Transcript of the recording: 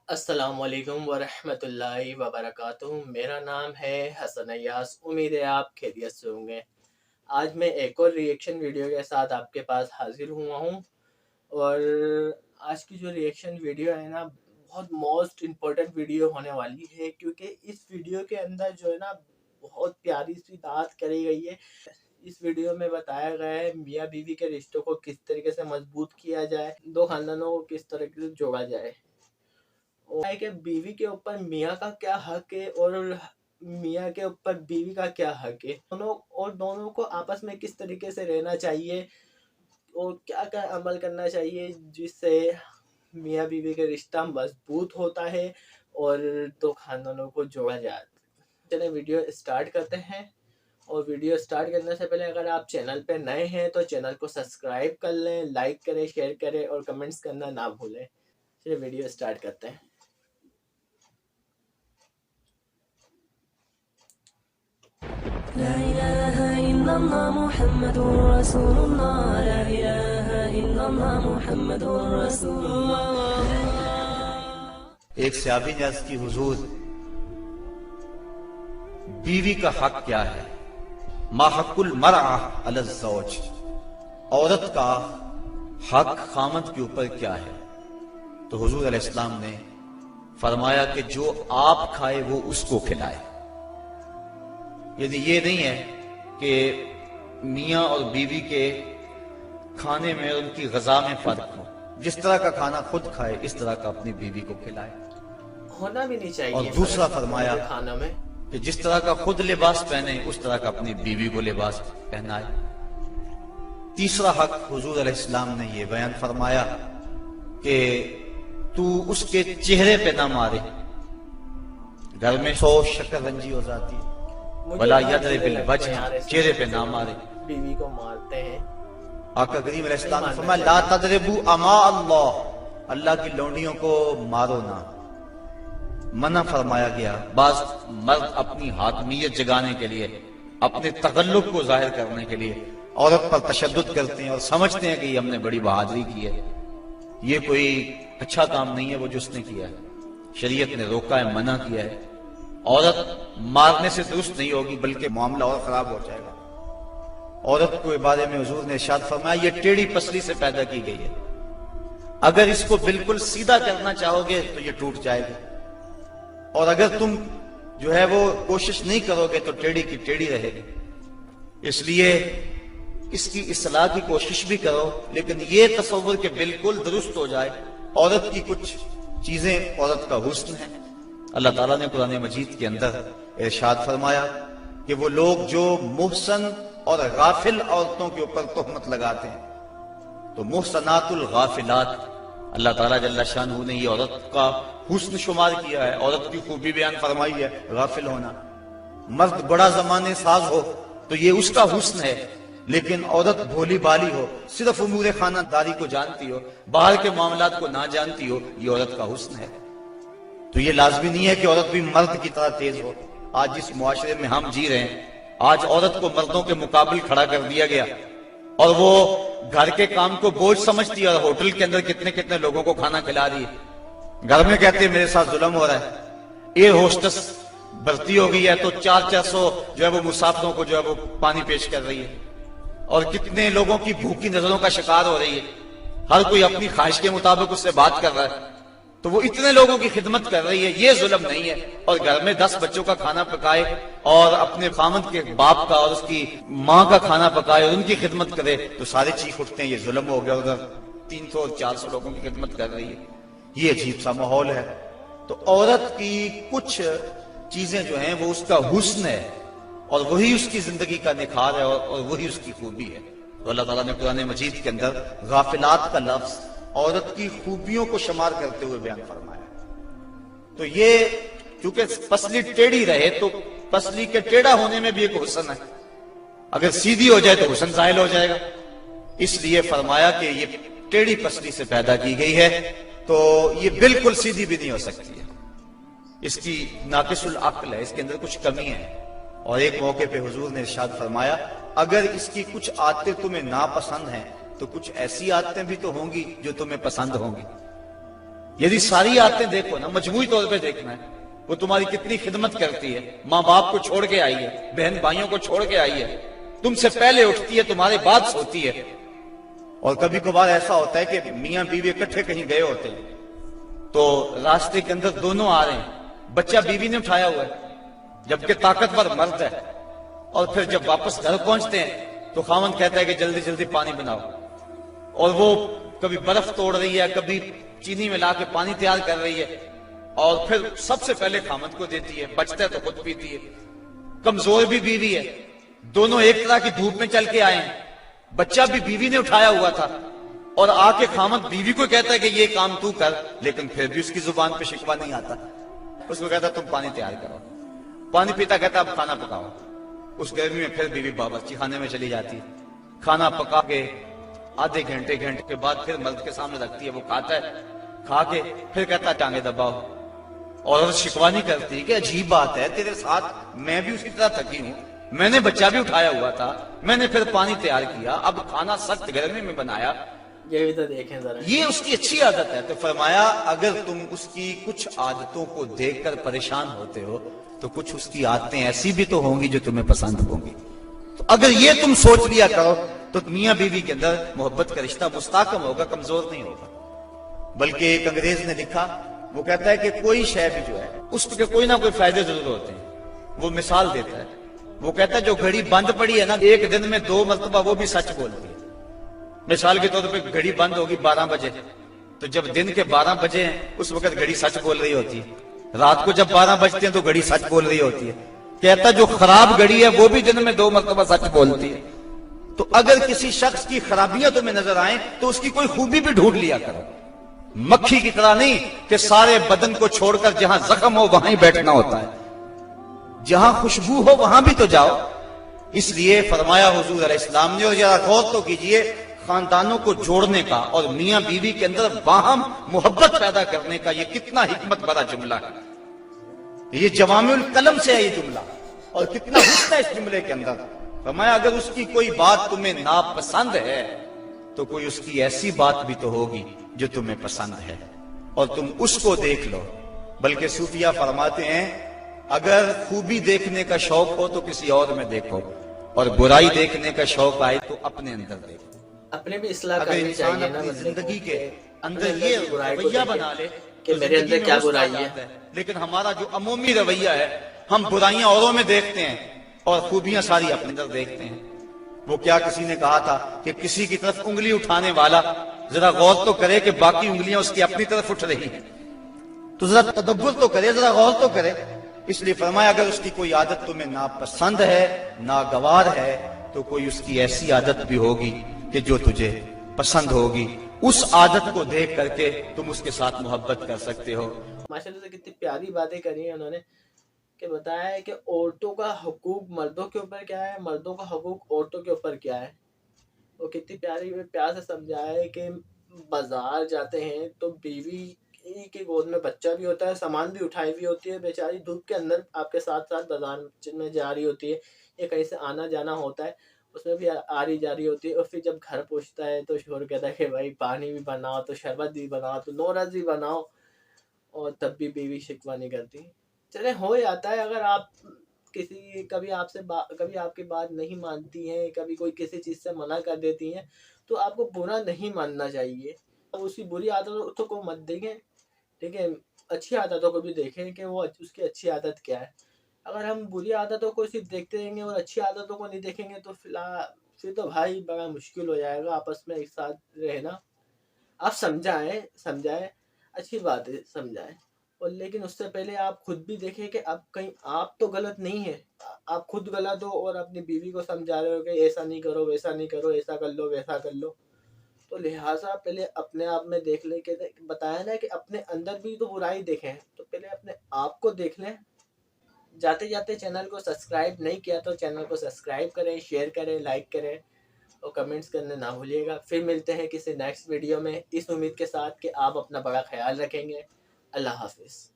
السلام علیکم ورحمۃ اللہ وبرکاتہ۔ میرا نام ہے حسن ایاز۔ امید ہے آپ خیریت سے ہوں گے۔ آج میں ایک اور ریئیکشن ویڈیو کے ساتھ آپ کے پاس حاضر ہوا ہوں، اور آج کی جو ریئیکشن ویڈیو ہے نا، بہت موسٹ امپورٹنٹ ویڈیو ہونے والی ہے، کیونکہ اس ویڈیو کے اندر جو ہے نا بہت پیاری سی بات کری گئی ہے۔ اس ویڈیو میں بتایا گیا ہے میاں بیوی کے رشتوں کو کس طریقے سے مضبوط کیا جائے، دو خاندانوں کو کس طریقے سے جوڑا جائے، ہے کہ بیوی کے اوپر میاں کا کیا حق ہے اور میاں کے اوپر بیوی کا کیا حق ہے، دونوں کو آپس میں کس طریقے سے رہنا چاہیے اور کیا کیا عمل کرنا چاہیے جس سے میاں بیوی کا رشتہ مضبوط ہوتا ہے اور دو خاندانوں کو جوڑا جاتا ہے۔ چلیں ویڈیو اسٹارٹ کرتے ہیں، اور ویڈیو اسٹارٹ کرنے سے پہلے اگر آپ چینل پہ نئے ہیں تو چینل کو سبسکرائب کر لیں، لائک کریں، شیئر کریں اور کمنٹس کرنا نہ بھولیں۔ چلیں ویڈیو اسٹارٹ کرتے ہیں۔ لا إله إلا الله محمد رسول الله لا إله إلا الله محمد رسول الله۔ ایک صحابی نے عرض کی حضور بیوی کا حق کیا ہے؟ ما حق المرأة علی الزوج، عورت کا حق خامد کے اوپر کیا ہے؟ تو حضور علیہ السلام نے فرمایا کہ جو آپ کھائے وہ اس کو کھلائے۔ یعنی یہ نہیں ہے کہ میاں اور بیوی کے کھانے میں اور ان کی غذا میں فرق ہو، جس طرح کا کھانا خود کھائے اس طرح کا اپنی بیوی کو کھلائے۔ ہونا بھی نہیں چاہیے۔ اور دوسرا فرمایا کھانا میں کہ جس طرح کا خود لباس پہنے اس طرح کا اپنی بیوی کو لباس پہنائے۔ تیسرا حق حضور علیہ السلام نے یہ بیان فرمایا کہ تو اس کے چہرے پہ نہ مارے، گھر میں 100 شکر رنجی ہو جاتی ہے، بلا یضرب بالوجہ، چہرے پہ نہ مارے، بیوی کو مارتے ہیں۔ آقا کریم علیہ السلام نے فرمایا لا تضربوا اماء اللہ، اللہ کی لونڈیوں کو مارو نہ، منع فرمایا گیا۔ بعض مرد اپنی حاکمیت جگانے کے لیے، اپنے تغلب کو ظاہر کرنے کے لیے عورت پر تشدد کرتے ہیں اور سمجھتے ہیں کہ یہ ہم نے بڑی بہادری کی ہے۔ یہ کوئی اچھا کام نہیں ہے وہ جو اس نے کیا ہے، شریعت نے روکا ہے، منع کیا ہے۔ عورت مارنے سے درست نہیں ہوگی بلکہ معاملہ اور خراب ہو جائے گا۔ عورت کو بارے میں حضور نے ارشاد فرمایا یہ ٹیڑھی پسلی سے پیدا کی گئی ہے، اگر اس کو بالکل سیدھا کرنا چاہو گے تو یہ ٹوٹ جائے گی، اور اگر تم جو ہے وہ کوشش نہیں کرو گے تو ٹیڑھی کی ٹیڑھی رہے گی۔ اس لیے اس کی اصلاح کی کوشش بھی کرو، لیکن یہ تصور کہ بالکل درست ہو جائے۔ عورت کی کچھ چیزیں عورت کا حسن ہے۔ اللہ تعالیٰ نے قرآن مجید کے اندر ارشاد فرمایا کہ وہ لوگ جو محسن اور غافل عورتوں کے اوپر تہمت لگاتے ہیں، تو محسنات الغافلات، اللہ تعالیٰ جل شانہ نے یہ عورت کا حسن شمار کیا ہے، عورت کی خوبی بیان فرمائی ہے، غافل ہونا۔ مرد بڑا زمانے ساز ہو تو یہ اس کا حسن ہے، لیکن عورت بھولی بالی ہو، صرف امور خانہ داری کو جانتی ہو، باہر کے معاملات کو نہ جانتی ہو، یہ عورت کا حسن ہے۔ تو یہ لازمی نہیں ہے کہ عورت بھی مرد کی طرح تیز ہو۔ آج جس معاشرے میں ہم جی رہے ہیں، آج عورت کو مردوں کے مقابل کھڑا کر دیا گیا، اور وہ گھر کے کام کو بوجھ سمجھتی ہے، اور ہوٹل کے اندر کتنے کتنے لوگوں کو کھانا کھلا رہی ہے۔ گھر میں کہتے ہیں میرے ساتھ ظلم ہو رہا ہے۔ ایئر ہوسٹس بھرتی ہو گئی ہے تو 400 جو ہے وہ مسافروں کو جو ہے وہ پانی پیش کر رہی ہے، اور کتنے لوگوں کی بھوکی نظروں کا شکار ہو رہی ہے، ہر کوئی اپنی خواہش کے مطابق اس سے بات کر رہا ہے، تو وہ اتنے لوگوں کی خدمت کر رہی ہے۔ یہ ظلم نہیں ہے؟ اور گھر میں 10 بچوں کا کھانا پکائے اور اپنے خامد کے باپ کا اور اس کی ماں کا کھانا پکائے اور ان کی خدمت کرے تو سارے چیخ اٹھتے ہیں یہ ظلم ہو گیا، ادھر 300 اور 400 لوگوں کی خدمت کر رہی ہے۔ یہ عجیب سا ماحول ہے۔ تو عورت کی کچھ چیزیں جو ہیں وہ اس کا حسن ہے، اور وہی اس کی زندگی کا نکھار ہے، اور وہی اس کی خوبی ہے۔ تو اللہ تعالیٰ نے قرآن مجید کے اندر غافلات کا لفظ عورت کی خوبیوں کو شمار کرتے ہوئے بیان فرمایا۔ تو یہ چونکہ پسلی ٹیڑھی رہے تو پسلی کے ٹیڑھا ہونے میں بھی ایک حسن ہے، اگر سیدھی ہو جائے تو حسن زائل ہو جائے گا، اس لیے فرمایا کہ یہ ٹیڑھی پسلی سے پیدا کی گئی ہے، تو یہ بالکل سیدھی بھی نہیں ہو سکتی ہے، اس کی ناقص العقل ہے، اس کے اندر کچھ کمی ہے۔ اور ایک موقع پہ حضور نے ارشاد فرمایا اگر اس کی کچھ عادتیں تمہیں ناپسند ہیں تو کچھ ایسی عادتیں بھی تو ہوں گی جو تمہیں پسند ہوں گی۔ यदि सारी आदतें देखो ना, मजमूई तौर पे देखना है, वो तुम्हारी कितनी खिदमत करती है, माँ बाप को छोड़ के आई है, बहन भाइयों को छोड़ के आई है, तुमसे पहले उठती है, तुम्हारे बाद सोती है। और कभी कभार ऐसा होता है कि मियाँ बीवी इकट्ठे कहीं गए होते हैं, तो रास्ते के अंदर दोनों आ रहे हैं, बच्चा बीवी ने उठाया हुआ है, जबकि ताकतवर मर्द है, और फिर जब वापस घर पहुंचते हैं तो खामन कहता है कि जल्दी जल्दी पानी बनाओ, और वो कभी बर्फ तोड़ रही है, कभी चीनी मिला के पानी तैयार कर रही है, और फिर सबसे पहले खामन को देती है, बचता है तो खुद पीती है। कमजोर भी बीवी है, दोनों एक तरह की धूप में चल के आए हैं, बच्चा भी बीवी ने उठाया हुआ था, और आके खामन बीवी को कहता है कि ये काम तू कर, लेकिन फिर भी उसकी जुबान पे शिकवा नहीं आता। उसको कहता तुम पानी तैयार करो, पानी पीता, कहता अब खाना पकाओ। उस गर्मी में फिर बीवी बावर्ची खाने में चली जाती है, खाना पका के आधे घंटे के बाद फिर मर्द के सामने रखती है, वो खाता है, खा के फिर कहता टांगे दबाओ, और शिकवा नहीं करती कि अजीब बात है तेरे साथ, मैं भी उसी तरह थकी हूं, मैंने बच्चा भी उठाया हुआ था, मैंने फिर पानी तैयार किया, अब खाना सख्त गर्मी में बनाया। ये भी तो देखें जरा, ये उसकी अच्छी आदत है। तो फरमाया अगर तुम उसकी कुछ आदतों को देखकर परेशान होते हो तो कुछ उसकी आदतें ऐसी भी तो होंगी जो तुम्हें पसंद होंगी। तो अगर ये तुम सोच लिया करो तो मियां बीवी के अंदर मोहब्बत का रिश्ता मुस्ताकम होगा, कमजोर नहीं होगा। बल्कि एक अंग्रेज ने लिखा, वो कहता है कि कोई शय भी जो है उसके कोई ना कोई फायदे जरूर होते हैं। वो मिसाल देता है, वो कहता है जो घड़ी बंद पड़ी है ना, एक दिन में 2 मरतबा वो भी सच बोलती है। मिसाल के तौर पे घड़ी बंद होगी 12 बजे, तो जब दिन के 12 बजे हैं उस वक्त घड़ी सच बोल रही होती है, रात को जब 12 बजते हैं तो घड़ी सच बोल रही होती है। कहता जो खराब घड़ी है वो भी दिन में 2 मरतबा सच बोलती है। तो अगर किसी शख्स की खराबियां तुम्हें नजर आए तो उसकी कोई खूबी भी ढूंढ लिया करो। मक्खी की तरह नहीं कि सारे बदन को छोड़कर जहां जख्म हो वहां ही बैठना होता है, जहां खुशबू हो वहां भी तो जाओ। इसलिए फरमाया हुजूर अलैहिस्सलाम ने, और जरा गौर तो कीजिए, खानदानों को जोड़ने का और मियां बीवी के अंदर बाहम मोहब्बत पैदा करने का ये कितना हिकमत भरा जुमला है। ये जवामिउल कलम से है ये जुमला, और कितना हुस्न है इस जुमले के अंदर। फरमाया अगर उसकी कोई बात तुम्हें नापसंद है तो कोई उसकी ऐसी बात भी तो होगी जो तुम्हें पसंद है, और तुम उसको देख लो। बल्कि सूफिया फरमाते हैं अगर खूबी देखने का शौक हो तो किसी और में देखो, और बुराई देखने का शौक आए तो अपने अंदर देखो। अपने भी इस्लाह अगर करनी इंसान चाहिए ना, अपनी बंदे को, जिंदगी के अंदर अपने ये की बुराई को रवैया देखे बना ले कि तो मेरे जिंदगी अंदर में क्या हुस्न आ बुराई है। जाता है। लेकिन हमारा जो अमूमी रवैया है, हम बुराइयां औरों में देखते हैं और खूबियां सारी अपने अंदर देखते हैं। वो क्या किसी ने कहा था कि किसी की तरफ उंगली उठाने वाला जरा गौर तो करे कि बाकी उंगलियां उसकी अपनी तरफ उठ रही हैं, तो जरा तदब्बुर तो करे, जरा गौर तो करे। इसलिए फरमाया अगर उसकी कोई आदत तुम्हें नापसंद है, नागवार है, तो कोई उसकी ऐसी आदत भी होगी कि जो तुझे पसंद होगी। उस आदत को देख करके तुम उसके साथ मोहब्बत कर सकते हो। माशाल्लाह से कितनी प्यारी बातें करी हैं उन्होंने, कि बताया है कि औरतों का हुकूक मर्दों के ऊपर क्या है, मर्दों का हुकूक औरतों के ऊपर क्या है। वो कितनी प्यार से समझाया है कि बाजार जाते हैं तो बीवी के गोद में बच्चा भी होता है, सामान भी उठाई हुई होती है, बेचारी धूप के अंदर आपके साथ साथ बाजार में जा रही होती है, या कहीं से आना जाना होता है, उसमें भी आ रही जा रही होती है। और फिर जब घर पहुंचता है तो शोहर कहता है कि भाई पानी भी बनाओ, तो शरबत भी बनाओ, तो नोरस भी बनाओ, और तब भी बीवी शिकवा नहीं करती। चले हो जाता है, अगर आप कभी कभी आपकी बात नहीं मानती हैं, कभी कोई किसी चीज़ से मना कर देती हैं, तो आपको बुरा नहीं मानना चाहिए। अब उसकी बुरी आदतों को मत देखें, ठीक है, अच्छी आदतों को भी देखें कि वो उसकी अच्छी आदत क्या है। अगर हम बुरी आदतों को सिर्फ देखते रहेंगे और अच्छी आदतों को नहीं देखेंगे तो फिर तो भाई बड़ा मुश्किल हो जाएगा आपस में एक साथ रहना। आप समझाएं, अच्छी बात है समझाएं, और लेकिन उससे पहले आप खुद भी देखें कि अब कहीं आप तो गलत नहीं है, आप खुद गलत हो और अपनी बीवी को समझा रहे हो कि ऐसा नहीं करो, वैसा नहीं करो, ऐसा कर लो, वैसा कर लो। तो लिहाजा पहले अपने आप में देख लें कि बताया ना कि अपने अंदर भी तो बुराई देखें, तो पहले अपने आप को देख लें। जाते जाते चैनल को सब्सक्राइब नहीं किया तो चैनल को सब्सक्राइब करें, शेयर करें, लाइक करें और कमेंट्स करने ना भूलिएगा। फिर मिलते हैं किसी नेक्स्ट वीडियो में, इस उम्मीद के साथ कि आप अपना बड़ा ख्याल रखेंगे। अल्लाह हाफिज़।